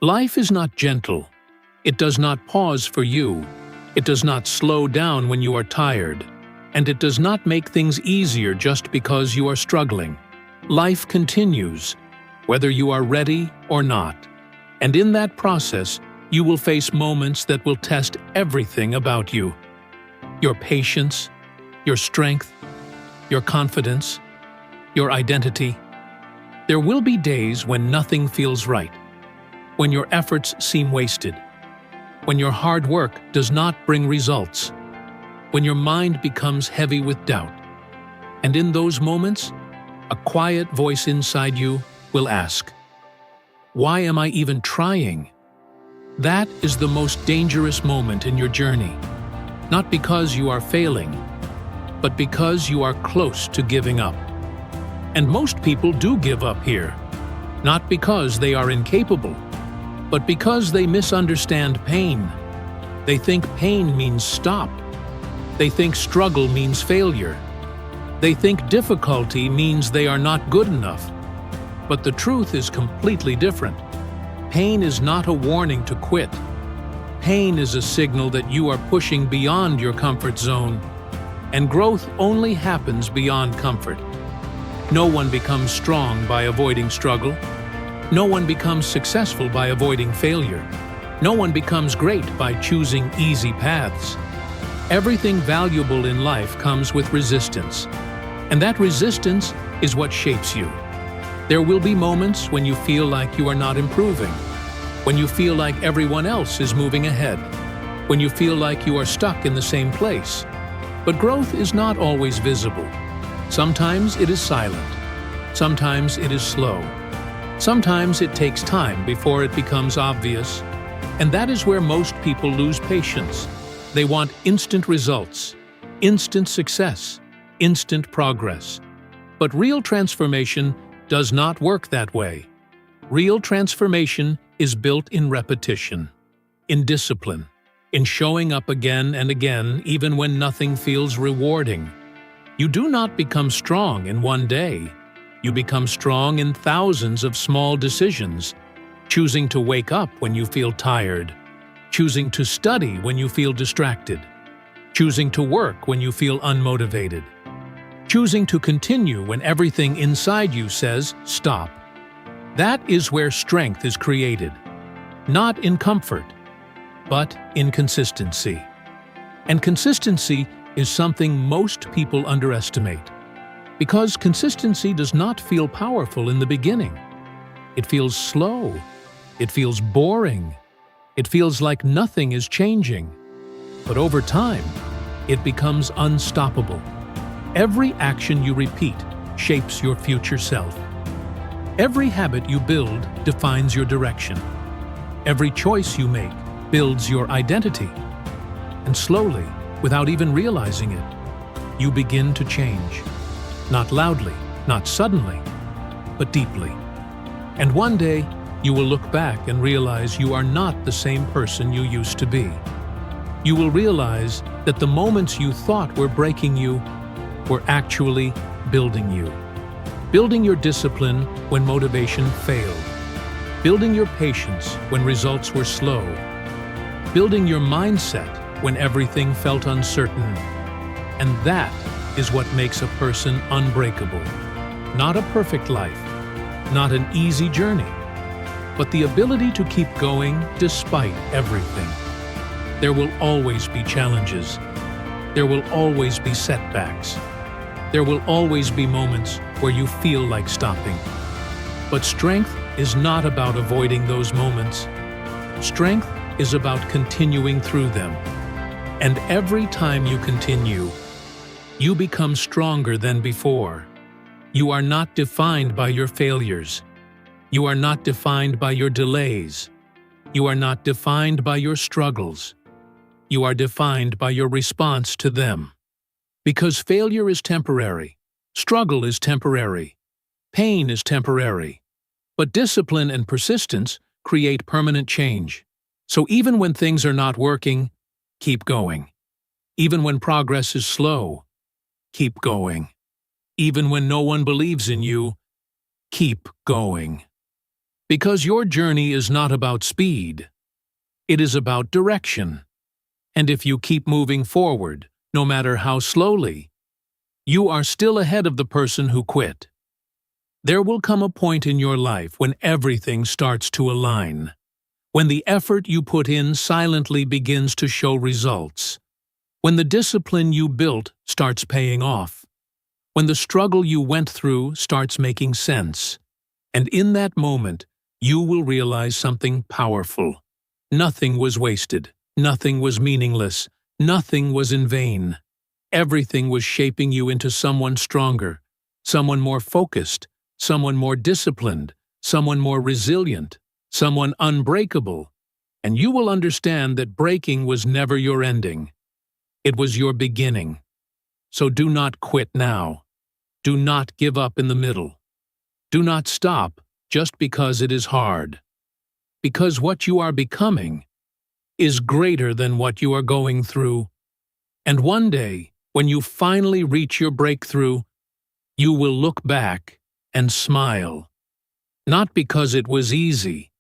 Life is not gentle. It does not pause for you. It does not slow down when you are tired. And it does not make things easier just because you are struggling. Life continues, whether you are ready or not. And in that process, you will face moments that will test everything about you. Your patience, your strength, your confidence, your identity. There will be days when nothing feels right, when your efforts seem wasted, when your hard work does not bring results, when your mind becomes heavy with doubt. And in those moments, a quiet voice inside you will ask, "Why am I even trying?" That is the most dangerous moment in your journey, not because you are failing, but because you are close to giving up. And most people do give up here, not because they are incapable, but because they misunderstand pain. They think pain means stop. They think struggle means failure. They think difficulty means they are not good enough. But the truth is completely different. Pain is not a warning to quit. Pain is a signal that you are pushing beyond your comfort zone. And growth only happens beyond comfort. No one becomes strong by avoiding struggle. No one becomes successful by avoiding failure. No one becomes great by choosing easy paths. Everything valuable in life comes with resistance. And that resistance is what shapes you. There will be moments when you feel like you are not improving, when you feel like everyone else is moving ahead, when you feel like you are stuck in the same place. But growth is not always visible. Sometimes it is silent. Sometimes it is slow. Sometimes it takes time before it becomes obvious. And that is where most people lose patience. They want instant results, instant success, instant progress. But real transformation does not work that way. Real transformation is built in repetition, in discipline, in showing up again and again even when nothing feels rewarding. You do not become strong in one day. You become strong in thousands of small decisions, choosing to wake up when you feel tired, choosing to study when you feel distracted, choosing to work when you feel unmotivated, choosing to continue when everything inside you says stop. That is where strength is created, not in comfort, but in consistency. And consistency is something most people underestimate, because consistency does not feel powerful in the beginning. It feels slow. It feels boring. It feels like nothing is changing. But over time, it becomes unstoppable. Every action you repeat shapes your future self. Every habit you build defines your direction. Every choice you make builds your identity. And slowly, without even realizing it, you begin to change. Not loudly, not suddenly, but deeply. And one day, you will look back and realize you are not the same person you used to be. You will realize that the moments you thought were breaking you were actually building you. Building your discipline when motivation failed. Building your patience when results were slow. Building your mindset when everything felt uncertain. And that is what makes a person unbreakable. Not a perfect life, not an easy journey, but the ability to keep going despite everything. There will always be challenges. There will always be setbacks. There will always be moments where you feel like stopping. But strength is not about avoiding those moments. Strength is about continuing through them. And every time you continue, you become stronger than before. You are not defined by your failures. You are not defined by your delays. You are not defined by your struggles. You are defined by your response to them. Because failure is temporary, struggle is temporary, pain is temporary. But discipline and persistence create permanent change. So even when things are not working, keep going. Even when progress is slow, keep going. Even when no one believes in you, keep going. Because your journey is not about speed. It is about direction. And if you keep moving forward, no matter how slowly, you are still ahead of the person who quit. There will come a point in your life when everything starts to align, when the effort you put in silently begins to show results, when the discipline you built starts paying off, when the struggle you went through starts making sense. And in that moment, you will realize something powerful. Nothing was wasted, nothing was meaningless, nothing was in vain. Everything was shaping you into someone stronger, someone more focused, someone more disciplined, someone more resilient, someone unbreakable. And you will understand that breaking was never your ending. It was your beginning. So do not quit now. Do not give up in the middle. Do not stop just because it is hard. Because what you are becoming is greater than what you are going through. And one day, when you finally reach your breakthrough, you will look back and smile. Not because it was easy,